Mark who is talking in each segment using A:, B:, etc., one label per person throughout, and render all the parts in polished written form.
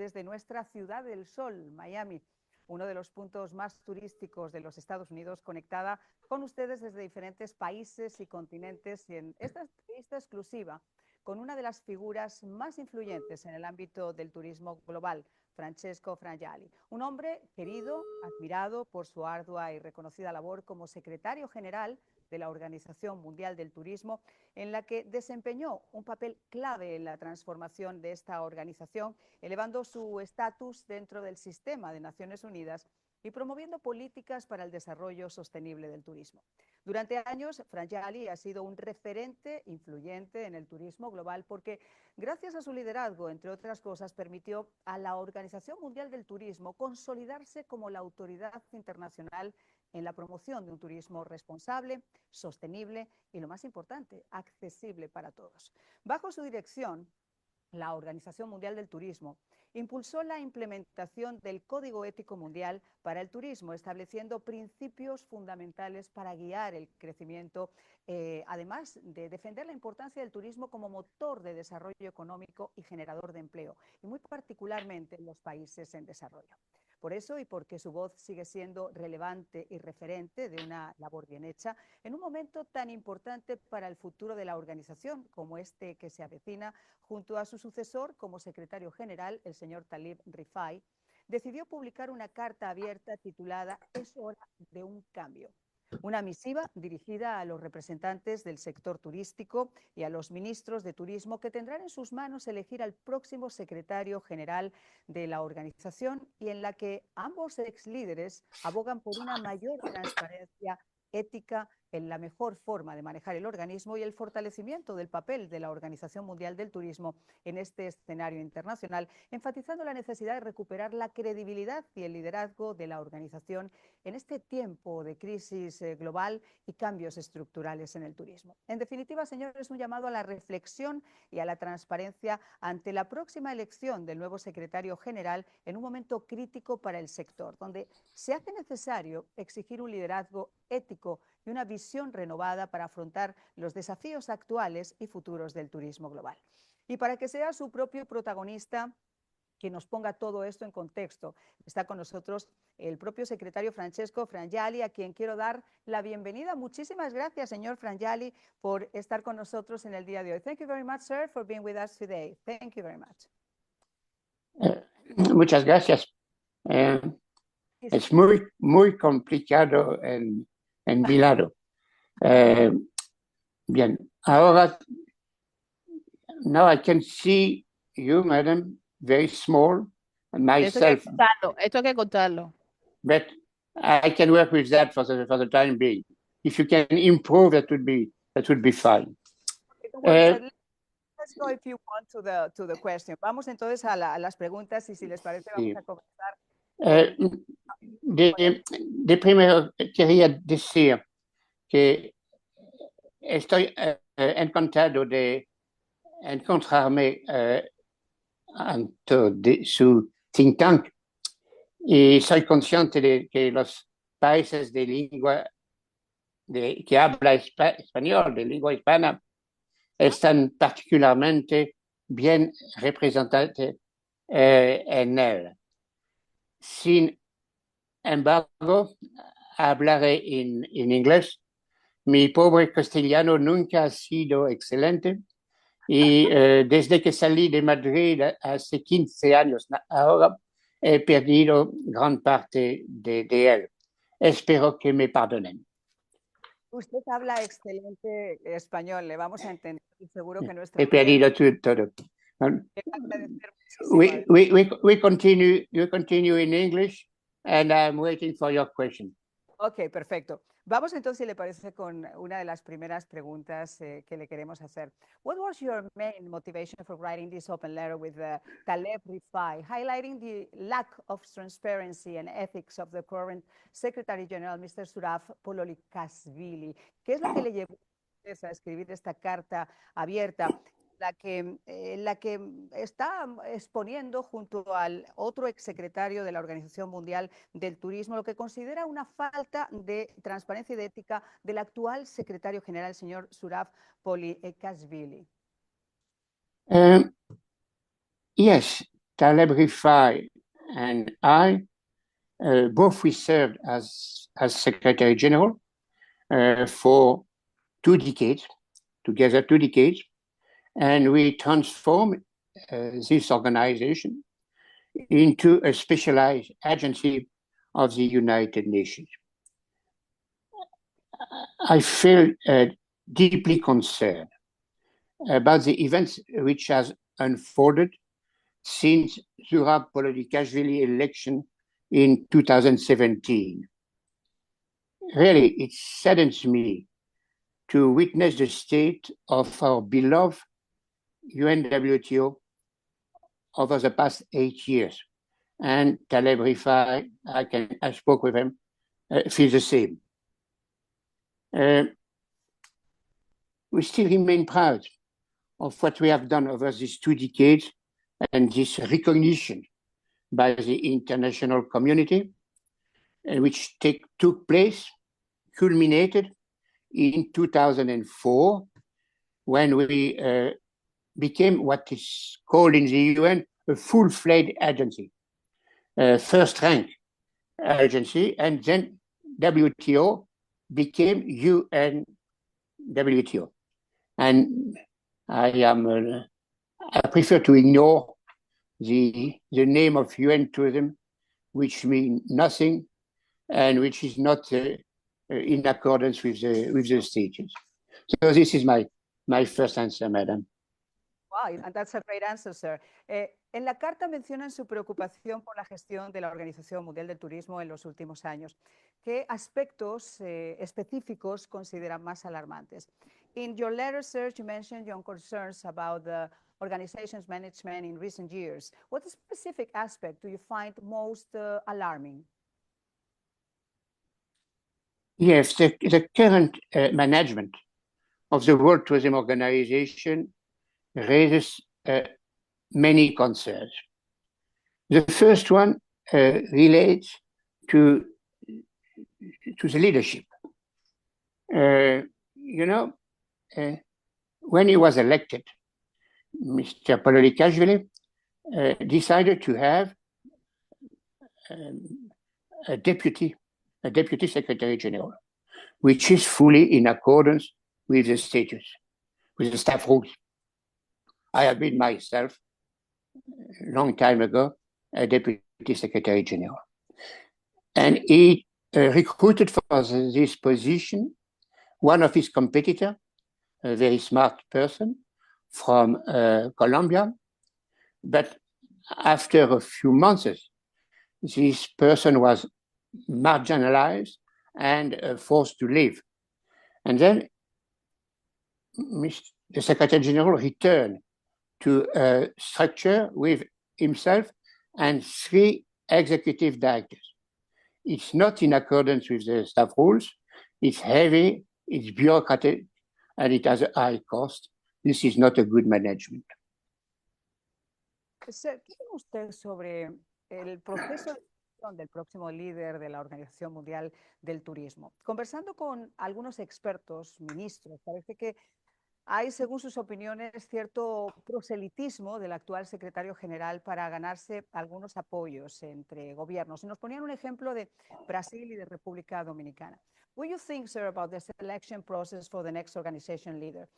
A: desde nuestra ciudad del sol, Miami, uno de los puntos más turísticos de los Estados Unidos, conectada con ustedes desde diferentes países y continentes, y en esta entrevista exclusiva con una de las figuras más influyentes en el ámbito del turismo global, Francesco Frangialli, un hombre querido, admirado por su ardua y reconocida labor como secretario general de la Organización Mundial del Turismo, en la que desempeñó un papel clave en la transformación de esta organización, elevando su estatus dentro del sistema de Naciones Unidas y promoviendo políticas para el desarrollo sostenible del turismo. Durante años, Frangialli ha sido un referente influyente en el turismo global porque, gracias a su liderazgo, entre otras cosas, permitió a la Organización Mundial del Turismo consolidarse como la autoridad internacional en la promoción de un turismo responsable, sostenible y, lo más importante, accesible para todos. Bajo su dirección, la Organización Mundial del Turismo impulsó la implementación del Código Ético Mundial para el Turismo, estableciendo principios fundamentales para guiar el crecimiento, además de defender la importancia del turismo como motor de desarrollo económico y generador de empleo, y muy particularmente en los países en desarrollo. Por eso, y porque su voz sigue siendo relevante y referente de una labor bien hecha, en un momento tan importante para el futuro de la organización como este que se avecina, junto a su sucesor como secretario general, el señor Taleb Rifai, decidió publicar una carta abierta titulada "Es hora de un cambio". Una misiva dirigida a los representantes del sector turístico y a los ministros de turismo, que tendrán en sus manos elegir al próximo secretario general de la organización, y en la que ambos ex líderes abogan por una mayor transparencia ética en la mejor forma de manejar el organismo y el fortalecimiento del papel de la Organización Mundial del Turismo en este escenario internacional, enfatizando la necesidad de recuperar la credibilidad y el liderazgo de la organización en este tiempo de crisis global y cambios estructurales en el turismo. En definitiva, señores, un llamado a la reflexión y a la transparencia ante la próxima elección del nuevo secretario general en un momento crítico para el sector, donde se hace necesario exigir un liderazgo ético y una visión renovada para afrontar los desafíos actuales y futuros del turismo global. Y para que sea su propio protagonista que nos ponga todo esto en contexto, está con nosotros el propio secretario Francesco Frangialli, a quien quiero dar la bienvenida. Muchísimas gracias, señor Frangialli, por estar con nosotros en el día de hoy. Thank you very much, sir, for being with us today. Thank you very much.
B: Muchas gracias. Es muy complicado en mi lado. Bien, ahora, now I can see you, madam, very small, and myself.
C: Esto hay que contarlo.
B: But I can work with that for the time being. If you can improve, that would be fine.
A: Let's go, if you want, to the question. Vamos entonces a las preguntas, y si les parece vamos a comenzar.
B: De primero quería decir que estoy encantado de encontrarme ante su think tank, y soy consciente de que los países de lengua que habla español, de lengua hispana, están particularmente bien representados en él. Sin embargo, hablaré en inglés. Mi pobre castellano nunca ha sido excelente, y desde que salí de Madrid hace 15 años ahora, he perdido gran parte de él. Espero que me perdonen.
A: Usted habla excelente español, le vamos a entender, y seguro que nuestra...
B: He perdido todo. We continue in English, and I'm waiting for your question.
A: Ok, perfecto. Vamos entonces, si le parece, con una de las primeras preguntas que le queremos hacer. What was your main motivation for writing this open letter with Taleb Rifai, highlighting the lack of transparency and ethics of the current Secretary General, Mr. Zurab Pololikashvili? ¿Qué es lo que le llevó a escribir esta carta abierta, la que está exponiendo junto al otro exsecretario de la Organización Mundial del Turismo lo que considera una falta de transparencia y de ética del actual secretario general, el señor Zurab Pololikashvili?
B: Yes, Taleb Rifai and I, both we served as Secretary General for 2 decades, together 2 decades, and we transformed this organization into a specialized agency of the United Nations. I feel deeply concerned about the events which has unfolded since Zurab Pololikashvili election in 2017. Really, it saddens me to witness the state of our beloved UNWTO over the past 8 years. And Taleb Rifai, I spoke with him, feels the same. We still remain proud of what we have done over these 2 decades and this recognition by the international community, which took place, culminated in 2004, when we became what is called in the UN a full-fledged agency, first-rank agency, and then WTO became UNWTO. And I prefer to ignore the name of UN tourism, which means nothing and which is not in accordance with the status. So this is my first answer, Madam.
A: Wow, and that's a great answer, sir. En la carta mencionan su preocupación por la gestión de la Organización Mundial del Turismo en los últimos años. ¿Qué aspectos específicos consideran más alarmantes? In your letter, sir, you mentioned your concerns about the organization's management in recent years. What specific aspect do you find most alarming?
B: Yes, the current management of the World Tourism Organization raises many concerns. The first one relates to the leadership. When he was elected, Mr. Pololikashvili decided to have a deputy secretary general, which is fully in accordance with the status, with the staff rules. I have been myself, a long time ago, a deputy secretary general. And he recruited for this position one of his competitors, a very smart person from Colombia. But after a few months, this person was marginalized and forced to leave. And then the Secretary General returned to a structure with himself and 3 executive directors. It's not in accordance with the staff rules. It's heavy, it's bureaucratic, and it has a high cost. This is not a good management.
A: Sir, ¿qué cree usted sobre el proceso de elección del próximo líder de la Organización Mundial del Turismo? Conversando con algunos expertos, ministros, parece que hay, según sus opiniones, cierto proselitismo del actual secretario general para ganarse algunos apoyos entre gobiernos. Y nos ponían un ejemplo de Brasil y de República Dominicana. What do you think, sir, about the selection process for the next organization leader?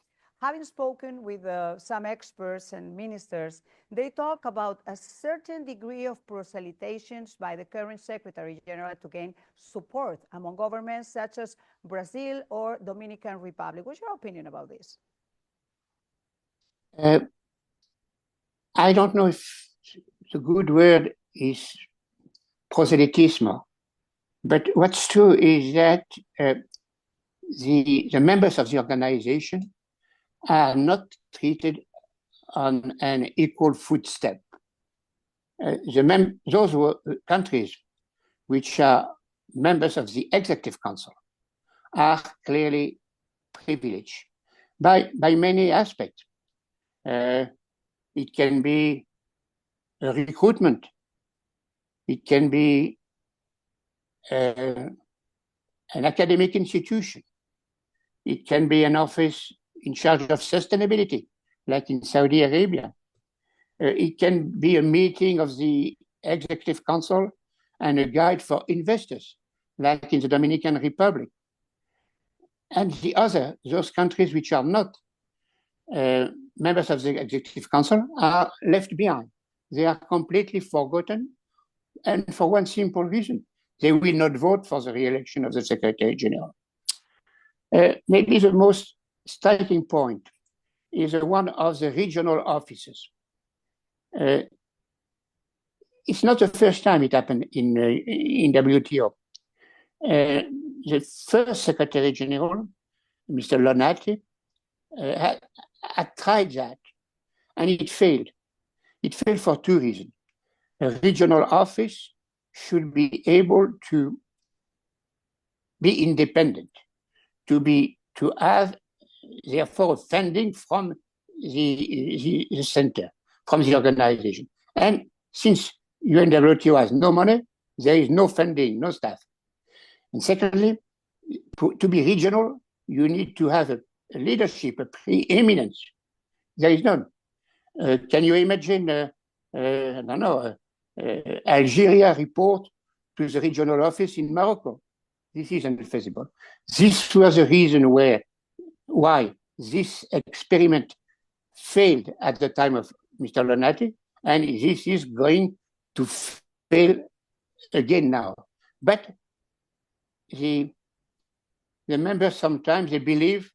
A: Having spoken with some experts and ministers, they talk about a certain degree of proselytizations by the current Secretary General to gain support among governments such as Brazil or Dominican Republic. What's your opinion about this?
B: I don't know if the good word is proselytism, but what's true is that the members of the organization are not treated on an equal footstep. Those countries which are members of the Executive Council are clearly privileged by many aspects. It can be a recruitment. It can be an academic institution. It can be an office in charge of sustainability, like in Saudi Arabia. It can be a meeting of the Executive Council and a guide for investors, like in the Dominican Republic. And those countries which are not members of the Executive Council are left behind. They are completely forgotten, and for one simple reason: they will not vote for the re-election of the Secretary General. Maybe the most striking point is one of the regional offices. It's not the first time it happened in WTO. The first Secretary General, Mr. Lonati, had tried that, and it failed. It failed for two reasons. A regional office should be able to be independent, to have, therefore, funding from the center, from the organization. And since UNWTO has no money, there is no funding, no staff. And secondly, to be regional, you need to have a leadership, a preeminence. There is none. Can you imagine, I don't know, Algeria report to the regional office in Morocco? This is unfeasible. This was the reason why this experiment failed at the time of Mr. Lonati, and this is going to fail again now. But the members sometimes they believe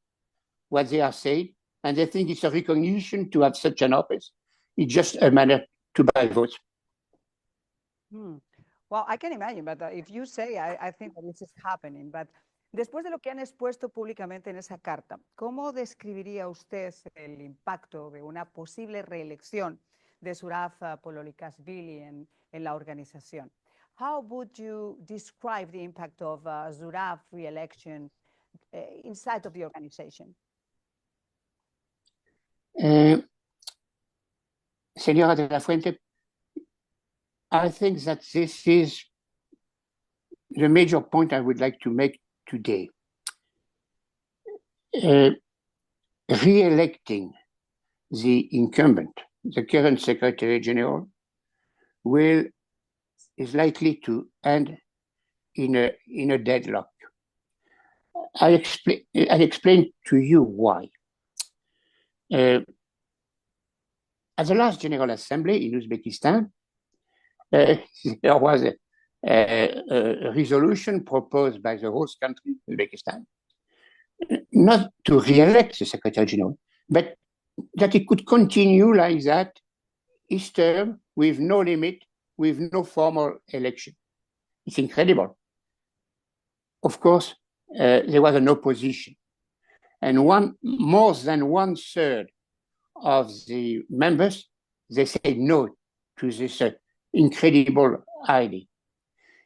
B: what they are saying, and they think it's a recognition to have such an office. It's just a manner to buy votes.
A: Well, I can imagine, but if you say, I think that this is happening. But después de lo que han expuesto públicamente en esa carta, ¿cómo describiría usted el impacto de una posible reelección de Zurab Pololikashvili en la organización? How would you describe the impact of Zurab re-election inside of the organization?
B: Señora de la Fuente, I think that this is the major point I would like to make today. Re-electing the incumbent, the current Secretary General, is likely to end in a deadlock. I explain to you why. At the last General Assembly in Uzbekistan, there was a resolution proposed by the host country, Uzbekistan, not to re-elect the Secretary General, but that it could continue like that, his term, with no limit, with no formal election. It's incredible. Of course, there was an opposition, and more than 1/3 of the members, they said no to this incredible idea.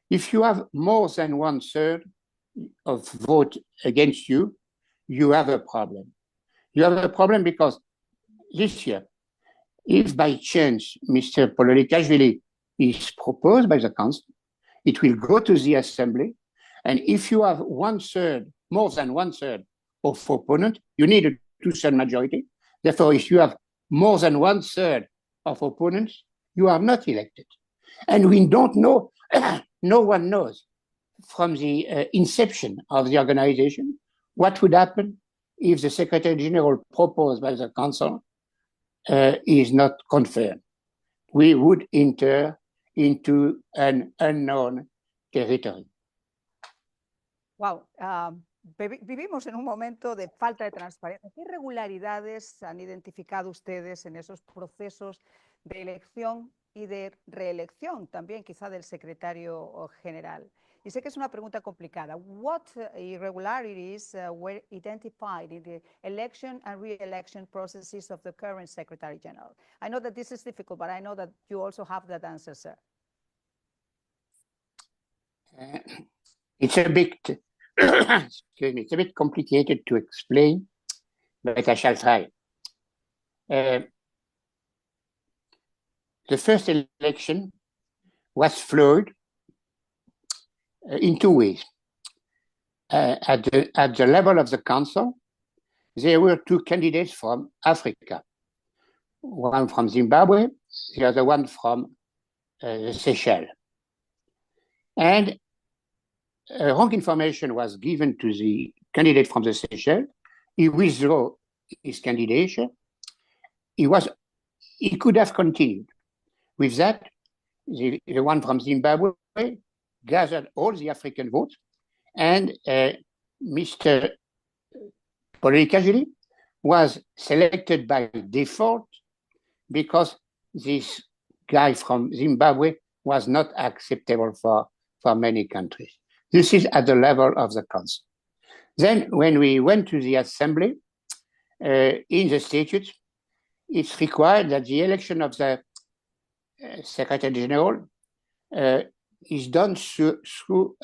B: If you have more than 1/3 of vote against you, you have a problem. You have a problem because this year, if by chance Mr. Pololikashvili is proposed by the council, it will go to the assembly, and if you have 1/3, more than 1/3 of opponent, you need a 2/3 majority. Therefore, if you have more than 1/3 of opponents, you are not elected. And we don't know, no one knows from the inception of the organization what would happen if the Secretary General proposed by the Council is not confirmed. We would enter into an unknown territory.
A: Wow. Vivimos en un momento de falta de transparencia. ¿Qué irregularidades han identificado ustedes en esos procesos de elección y de reelección también, quizá del secretario general? Y sé que es una pregunta complicada. What irregularities were identified in the election and re-election processes of the current Secretary General? I know that this is difficult, but I know that you also have that answer, sir.
B: It's a bit, excuse me, it's a bit complicated to explain, but I shall try. The first election was flawed in two ways. At the level of the council, there were two candidates from Africa, one from Zimbabwe, the other one from the Seychelles. And wrong information was given to the candidate from the Seychelles. He withdrew his candidature. He could have continued. With that, the one from Zimbabwe gathered all the African votes, and Mr. Pololikashvili was selected by default because this guy from Zimbabwe was not acceptable for many countries. This is at the level of the council. Then when we went to the assembly, in the statutes, it's required that the election of the Secretary General is done through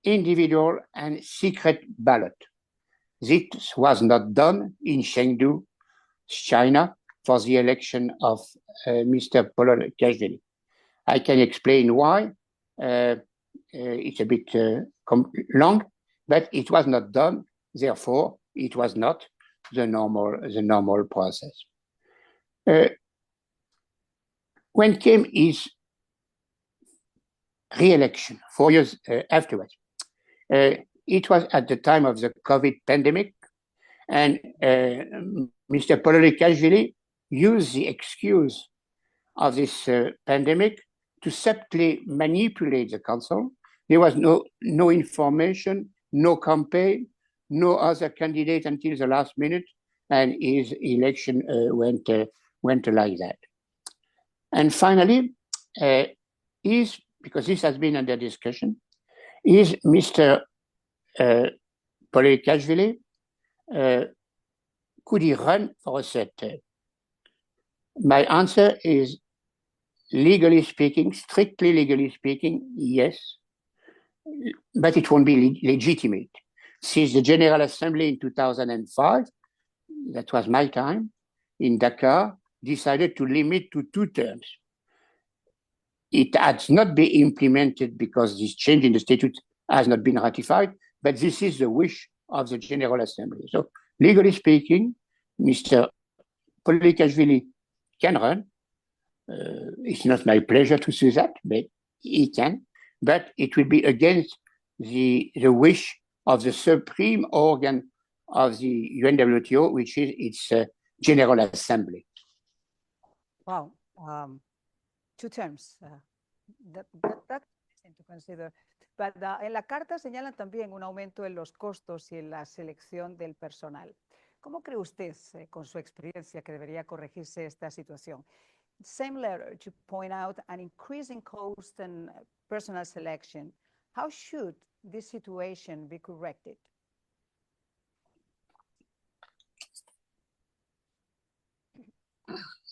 B: individual and secret ballot. This was not done in Chengdu, China, for the election of Mr. Pololikashvili. I can explain why. It's a bit long, but it was not done. Therefore, it was not the normal process. When came his re-election 4 years afterwards, it was at the time of the COVID pandemic, and Mr. Pololikashvili used the excuse of this pandemic to subtly manipulate the council. There was no information, no campaign, no other candidate until the last minute, and his election went like that. And finally, because this has been under discussion, is Mr. Pololikashvili, could he run for a third term? My answer is, legally speaking, strictly legally speaking, yes, but it won't be legitimate. Since the General Assembly in 2005, that was my time, in Dakar, decided to limit to 2 terms. It has not been implemented because this change in the statute has not been ratified, but this is the wish of the General Assembly. So, legally speaking, Mr. Pololikashvili can run. It's not my pleasure to say that, but he can. But it will be against the wish of the supreme organ of the UNWTO, which is its General Assembly.
A: Wow. 2 terms. That's interesting to consider. But en la carta señalan también un aumento en los costos y en la selección del personal. ¿Cómo cree usted, con su experiencia, que debería corregirse esta situación? Same letter to point out an increasing cost and personal selection. How should this situation be corrected?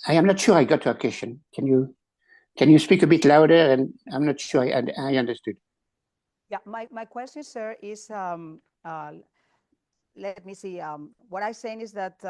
B: I am not sure I got your question. Can you speak a bit louder? And I'm not sure I understood.
A: Yeah, my question, sir, is, let me see, what I'm saying is that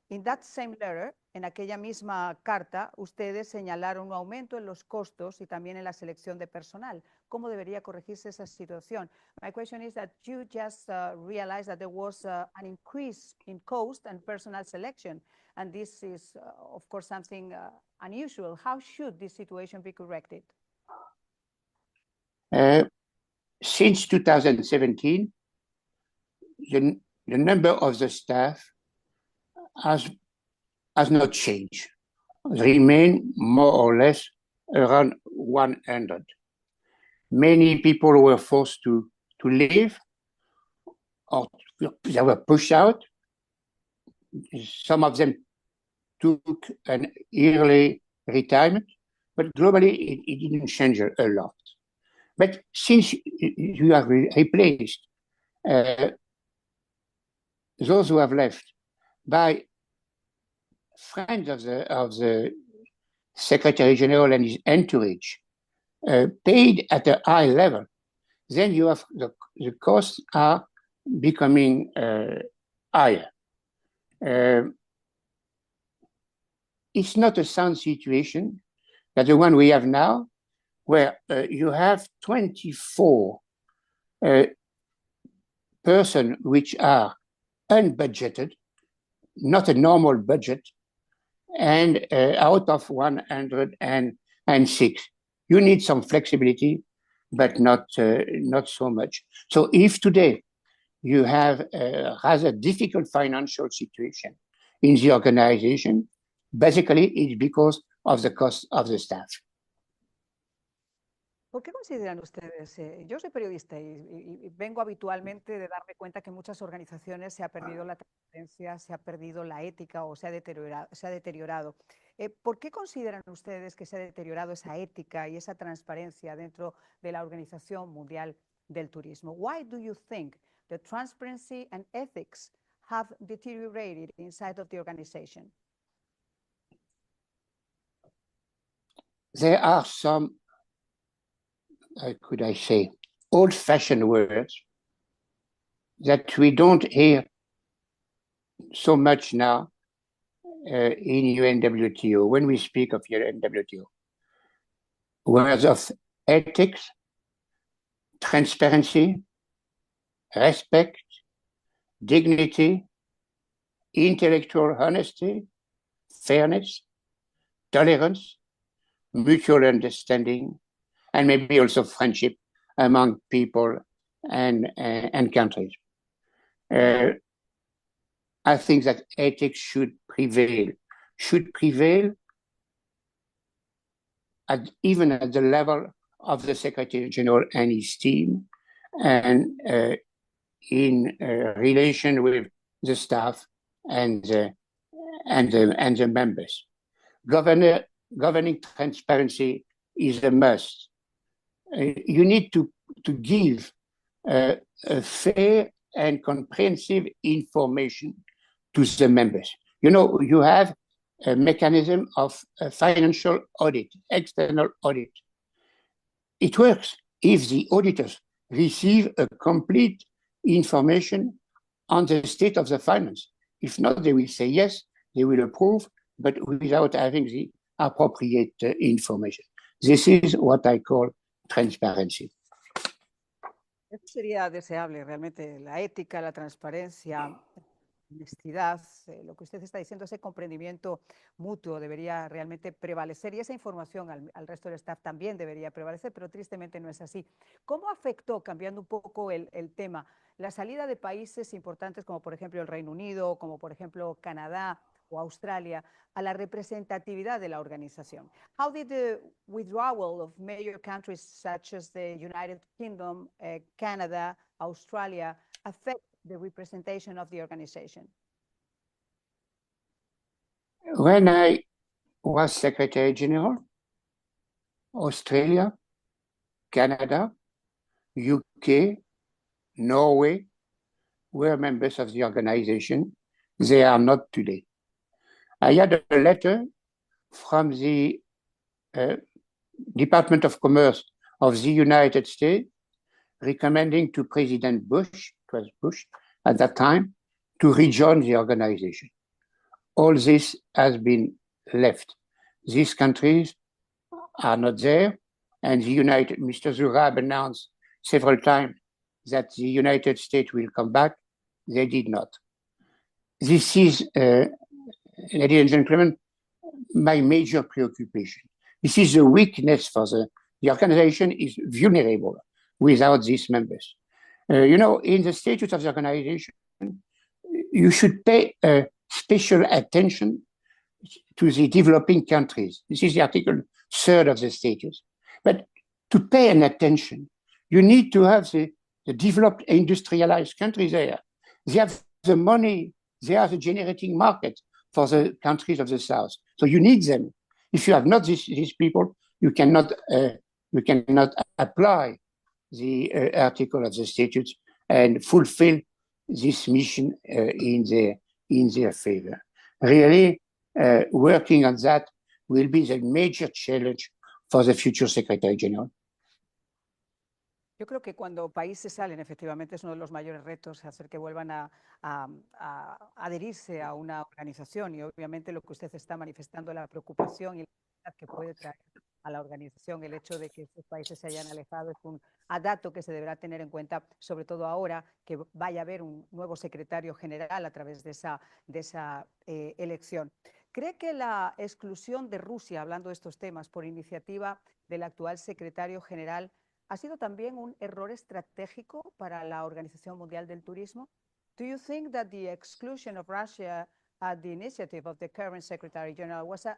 A: in that same letter, en aquella misma carta, ustedes señalaron un aumento en los costos y también en la selección de personal. ¿Cómo debería corregirse esa situación? My question is that you just realized that there was an increase in cost and personal selection, and this is, of course, something unusual. How should this situation be corrected?
B: Since 2017, the number of the staff has not changed, remain more or less around 100. Many people were forced to leave, or they were pushed out. Some of them took an early retirement, but globally it didn't change a lot. But since you have replaced those who have left by friends of the Secretary General and his entourage, paid at a high level, then you have the costs are becoming higher. It's not a sound situation that the one we have now, where you have 24 persons which are unbudgeted, not a normal budget, and out of 106. You need some flexibility, but not so much. So if today you have a rather difficult financial situation in the organization, basically it's because of the cost of the staff.
A: ¿Por qué consideran ustedes? Yo soy periodista y vengo habitualmente de darme cuenta que en muchas organizaciones se ha perdido la transparencia, se ha perdido la ética o se ha deteriorado. ¿Por qué consideran ustedes que se ha deteriorado esa ética y esa transparencia dentro de la Organización Mundial del Turismo? Why do you think the transparency and ethics have deteriorated inside of the organization?
B: There are some, how could I say, old-fashioned words that we don't hear so much now in UNWTO, when we speak of UNWTO. Words of ethics, transparency, respect, dignity, intellectual honesty, fairness, tolerance, mutual understanding, and maybe also friendship among people and countries. I think that ethics should prevail even at the level of the Secretary General and his team, and in relation with the staff and the members. Governing transparency is a must. You need to give a fair and comprehensive information to the members. You know, you have a mechanism of financial audit, external audit. It works if the auditors receive a complete information on the state of the finance. If not, they will say yes, they will approve, but without having the appropriate information. This is what I call transparency.
A: Esto sería deseable, realmente, la ética, la transparencia, honestidad, lo que usted está diciendo, ese comprendimiento mutuo debería realmente prevalecer y esa información al resto del staff también debería prevalecer, pero tristemente no es así. ¿Cómo afectó, cambiando un poco el tema, la salida de países importantes como por ejemplo el Reino Unido, como por ejemplo Canadá o Australia, a la representatividad de la organización? How did the withdrawal of major countries such as the United Kingdom, Canada, Australia affect the representation of the organization?
B: When I was Secretary General, Australia, Canada, UK, Norway were members of the organization. They are not today. I had a letter from the Department of Commerce of the United States recommending to President Bush, it was Bush at that time, to rejoin the organization. All this has been left. These countries are not there, and Mr. Zurab announced several times that the United States will come back. They did not. This is, ladies and gentlemen, my major preoccupation. This is a weakness for the organization is vulnerable without these members. You know, in the statutes of the organization, you should pay special attention to the developing countries. This is the Article 3 of the statutes. But to pay an attention, you need to have the developed industrialized countries there. They have the money, they are the generating market for the countries of the South. So you need them. If you have not these people, you cannot apply the article of the statutes and fulfill this mission in their favor. Really, working on that will be the major challenge for the future Secretary General.
A: Yo creo que cuando países salen, efectivamente, es uno de los mayores retos hacer que vuelvan a adherirse a una organización y obviamente lo que usted está manifestando, la preocupación y la ansiedad que puede traer a la organización, el hecho de que estos países se hayan alejado es un dato que se deberá tener en cuenta, sobre todo ahora que vaya a haber un nuevo secretario general a través de esa elección. ¿Cree que la exclusión de Rusia, hablando de estos temas, por iniciativa del actual secretario general, ha sido también un error estratégico para la Organización Mundial del Turismo? Do you think that the exclusion of Russia at the initiative of the current Secretary General was a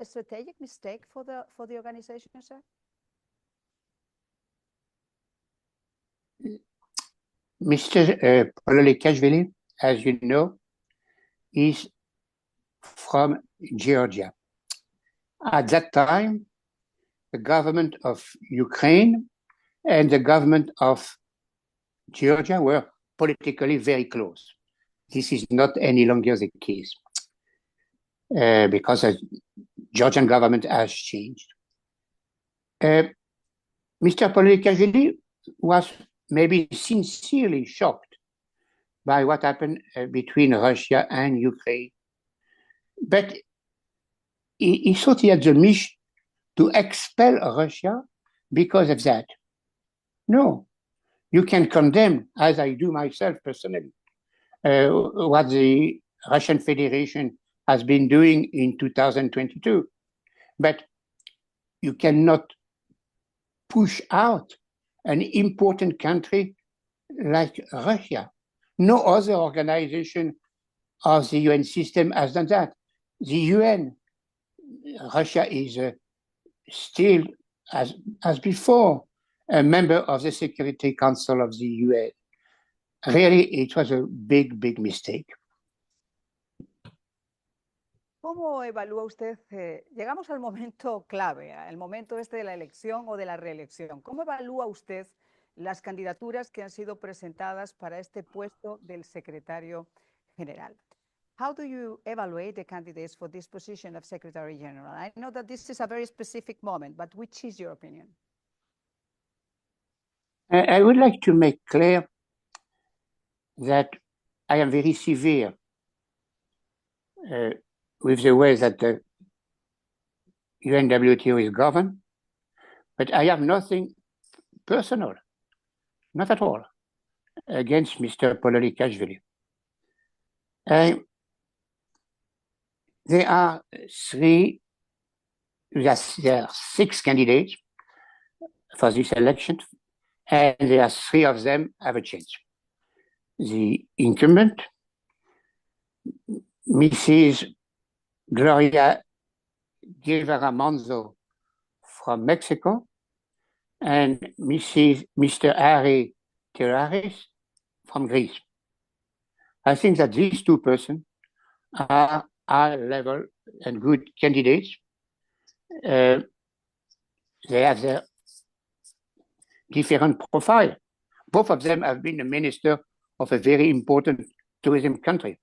A: strategic mistake for the organization, sir?
B: Mr. Pololikashvili, as you know, is from Georgia. At that time, the government of Ukraine and the government of Georgia were politically very close. This is not any longer the case because the Georgian government has changed. Mr. Pololikashvili was maybe sincerely shocked by what happened between Russia and Ukraine. But he thought he had the mission to expel Russia because of that. No, you can condemn, as I do myself personally, what the Russian Federation has been doing in 2022. But you cannot push out an important country like Russia. No other organization of the UN system has done that. The UN, Russia is still, as before, a member of the Security Council of the UN. Really, it was a big, big mistake.
A: ¿Cómo evalúa usted? Llegamos al momento clave, al momento de la elección o de la reelección. ¿Cómo evalúa usted las candidaturas que han sido presentadas para este puesto del secretario general? How do you evaluate the candidates for this position of Secretary General? I know that this is a very specific moment, but which is your opinion?
B: I would like to make clear that I am very severe with the way that the UNWTO is governed, but I have nothing personal, not at all, against Mr. Pololikashvili. There are 6 candidates for this election, and there are 3 of them have a chance. The incumbent, Mrs. Gloria Guevara Manzo from Mexico, and Mr. Harry Terraris from Greece. I think that these 2 persons are high-level and good candidates. They have their different profile. Both of them have been a minister of a very important tourism country.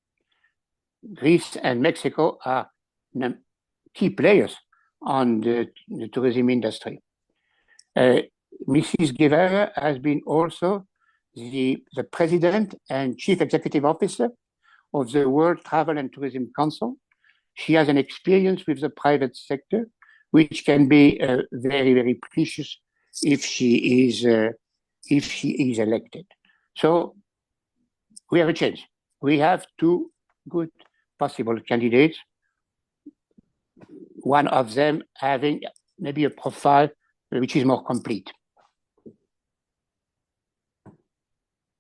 B: Greece and Mexico are key players on the tourism industry. Mrs. Guevara has been also the president and chief executive officer of the World Travel and Tourism Council. She has an experience with the private sector, which can be very, very precious if she is elected. So we have a chance. We have 2 good possible candidates. One of them having maybe a profile which is more complete.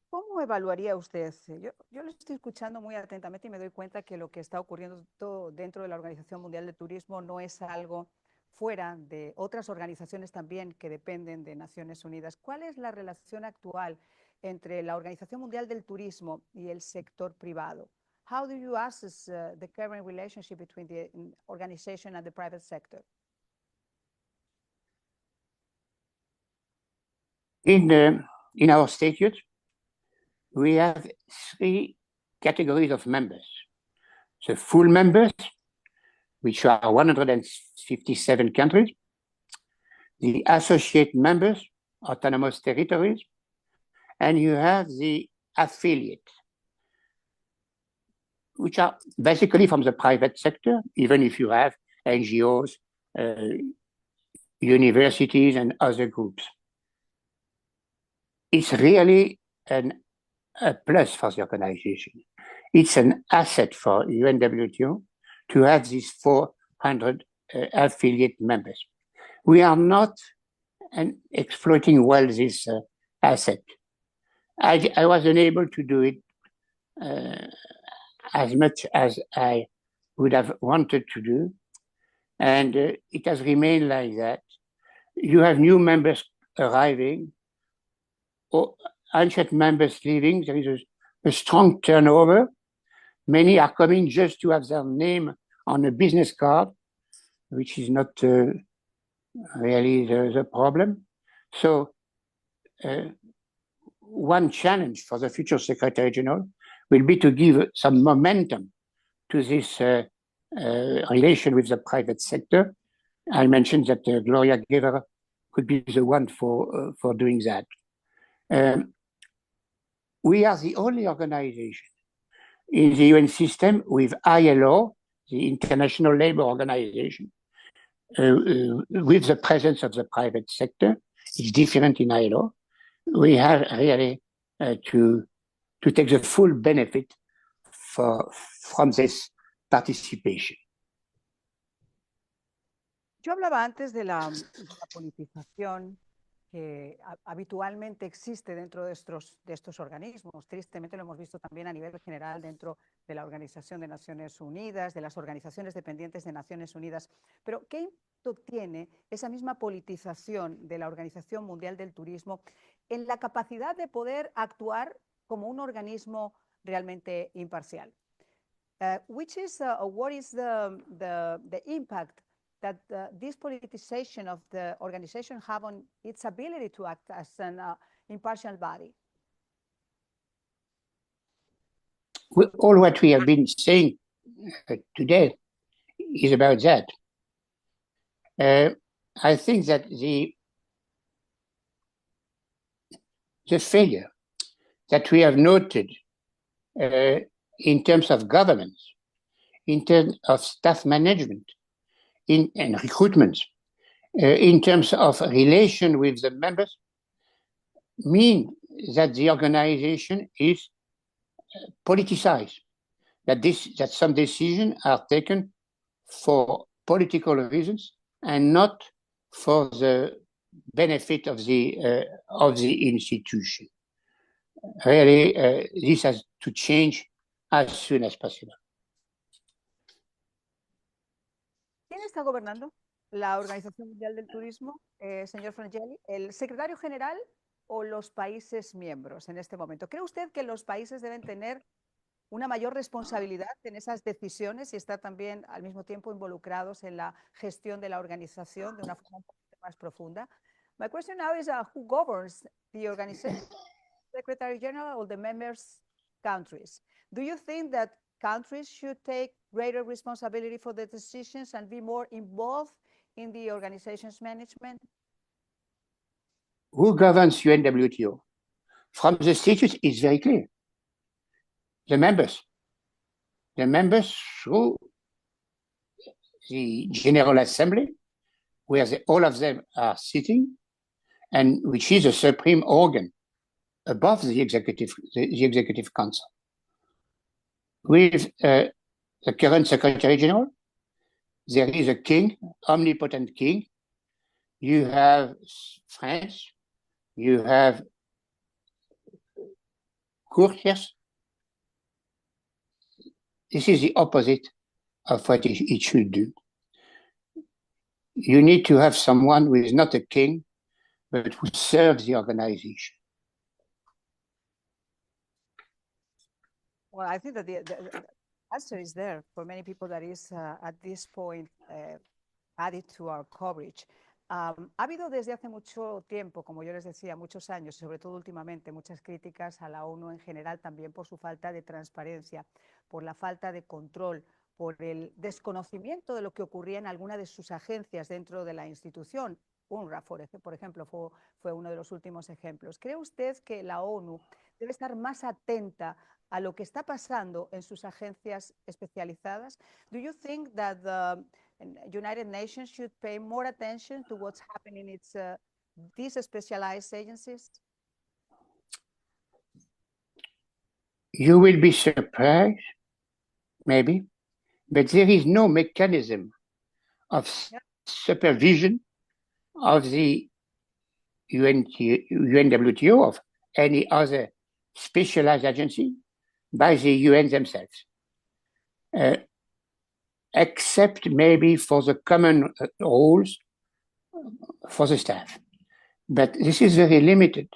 A: ¿Cómo evaluaría usted? Yo lo estoy escuchando muy atentamente y me doy cuenta que lo que está ocurriendo dentro de la Organización Mundial de Turismo no es algo fuera de otras organizaciones también que dependen de Naciones Unidas. ¿Cuál es la relación actual entre la Organización Mundial del Turismo y el sector privado? How do you assess the current relationship between the organization and the private sector?
B: In our statute, we have 3 categories of members. The full members, which are 157 countries, the associate members, autonomous territories, and you have the affiliates, which are basically from the private sector, even if you have NGOs, universities, and other groups. It's really a plus for the organization. It's an asset for UNWTO to have these 400 affiliate members. We are not exploiting well this asset. I was unable to do it as much as I would have wanted to do, and it has remained like that. You have new members arriving, or ancient members leaving. There is a strong turnover. Many are coming just to have their name on a business card, which is not really the problem. So one challenge for the future Secretary General will be to give some momentum to this relation with the private sector. I mentioned that Gloria Guevara could be the one for doing that. We are the only organization in the UN system with ILO, the International Labour Organization, with the presence of the private sector. It's different in ILO. We have really to take the full benefit from this participation.
A: Yo hablaba antes de la politización que habitualmente existe dentro de estos organismos. Tristemente lo hemos visto también a nivel general dentro de la Organización de Naciones Unidas, de las organizaciones dependientes de Naciones Unidas. Pero, ¿qué impacto tiene esa misma politización de la Organización Mundial del Turismo en la capacidad de poder actuar como un organismo realmente imparcial? What is the impact that this politicization of the organization have on its ability to act as an impartial body?
B: All what we have been saying today is about that. I think that the failure that we have noted in terms of governance, in terms of staff management, and recruitment, in terms of relation with the members, mean that the organization is politicized, that some decisions are taken for political reasons and not for the benefit of the institution. Really, this has to change as soon as possible.
A: ¿Quién está gobernando la Organización Mundial del Turismo, señor Frangialli? ¿El secretario general o los países miembros en este momento? ¿Cree usted que los países deben tener una mayor responsabilidad en esas decisiones y estar también al mismo tiempo involucrados en la gestión de la organización de una forma un poquito más profunda? My question now is who governs the organization, Secretary General or the members countries? Do you think that countries should take greater responsibility for the decisions and be more involved in the organization's management?
B: Who governs UNWTO? From the statute, it's very clear. The members through the General Assembly, where all of them are sitting, and which is a supreme organ above the Executive Council. With the current Secretary General, there is a king, omnipotent king. You have France, you have courtiers. This is the opposite of what it should do. You need to have someone who is not a king, but who serves the organization.
A: Well, I think that the answer is there for many people that is at this point added to our coverage. Ha habido desde hace mucho tiempo, como yo les decía, muchos años, y sobre todo últimamente, muchas críticas a la ONU en general, también por su falta de transparencia, por la falta de control, por el desconocimiento de lo que ocurría en alguna de sus agencias dentro de la institución. UNRWA, por ejemplo, fue uno de los últimos ejemplos. ¿Cree usted que la ONU debe estar más atenta a lo que está pasando en sus agencias especializadas? Do you think that the United Nations should pay more attention to what's happening in these specialized agencies?
B: You will be surprised, maybe, but there is no mechanism of supervision of the UNWTO, of any other specialized agency, by the UN themselves, except maybe for the common rules for the staff. But this is very limited.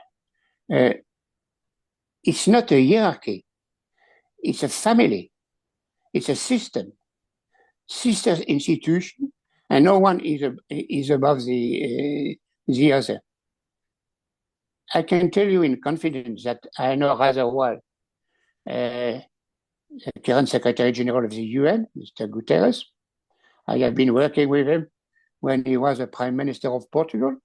B: It's not a hierarchy. It's a family. It's a system. Sister institution, and no one is above the other. I can tell you in confidence that I know rather well the current Secretary General of the UN, Mr. Guterres. I have been working with him when he was the Prime Minister of Portugal,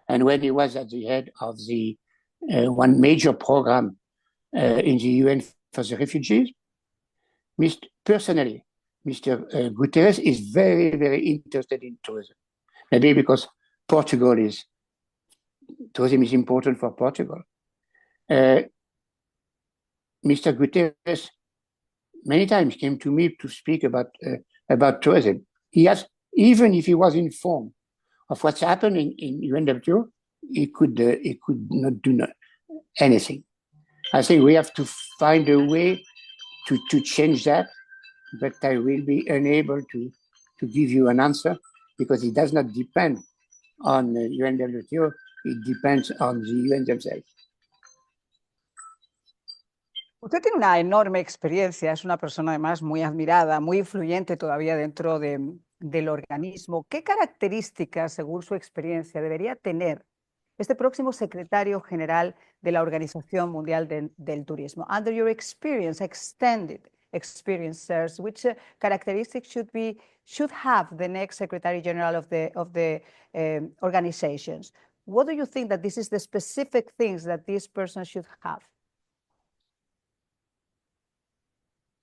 B: and when he was at the head of the one major program in the UN for the refugees. Personally, Mr. Guterres is very, very interested in tourism. Maybe because tourism is important for Portugal. Mr. Guterres many times came to me to speak about tourism. He has, even if he was informed of what's happening in UNWTO, he could not do anything. I think we have to find a way to change that, but I will be unable to give you an answer because it does not depend on the UNWTO, it depends on the UN themselves.
A: Usted tiene una enorme experiencia, es una persona además muy admirada, muy influyente todavía dentro del organismo. ¿Qué características, según su experiencia, debería tener este próximo secretario general de la Organización Mundial del Turismo? Under your experience, extended experience, sirs, which characteristics should have the next Secretary General of the organizations? What do you think that this is the specific things that this person should have?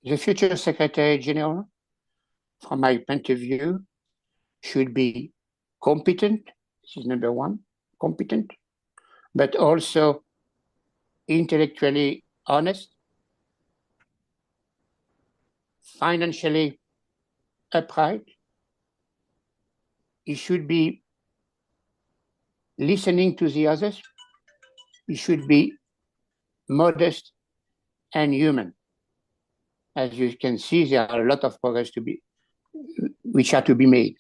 B: The future Secretary General, from my point of view, should be competent. This is number one, competent, but also intellectually honest, financially upright. He should be listening to the others. He should be modest and human. As you can see, there are a lot of progress which are to be made.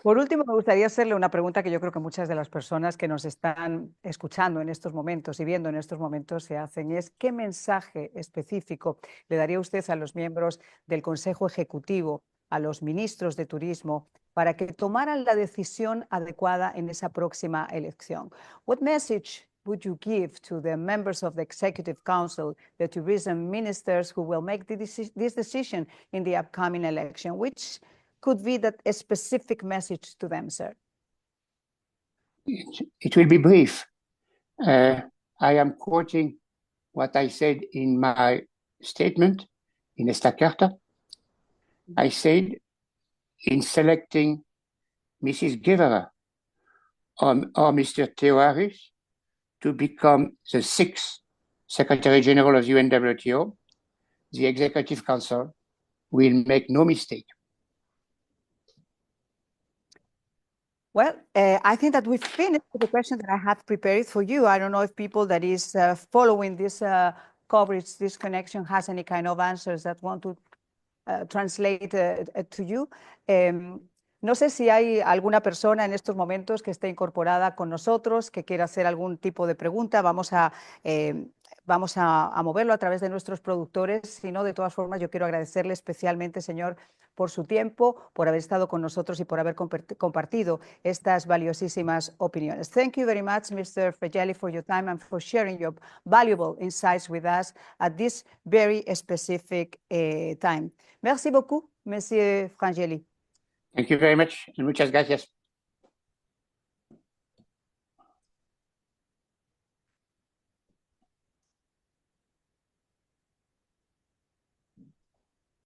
A: Por último, me gustaría hacerle una pregunta que yo creo que muchas de las personas que nos están escuchando en estos momentos y viendo en estos momentos se hacen, y es ¿qué mensaje específico le daría usted a los miembros del Consejo Ejecutivo, a los ministros de Turismo, para que tomaran la decisión adecuada en esa próxima elección? What message would you give to the members of the Executive Council, the tourism ministers who will make this decision in the upcoming election? Which could be that a specific message to them, sir?
B: It will be brief. I am quoting what I said in my statement in esta carta. I said, in selecting Mrs. Guevara or Mr. Teoharis to become the 6th Secretary General of UNWTO, the Executive Council will make no mistake.
A: Well, I think that we've finished with the question that I had prepared for you. I don't know if people that is following this coverage, this connection, has any kind of answers that want to translate to you. No sé si hay alguna persona en estos momentos que esté incorporada con nosotros, que quiera hacer algún tipo de pregunta. Vamos a moverlo a través de nuestros productores. Si no, de todas formas, yo quiero agradecerle especialmente, señor, por su tiempo, por haber estado con nosotros y por haber compartido estas valiosísimas opiniones. Thank you very much, Mr. Frangialli, for your time and for sharing your valuable insights with us at this very specific time. Merci beaucoup, Monsieur Frangialli.
B: Thank you very much, and muchas gracias.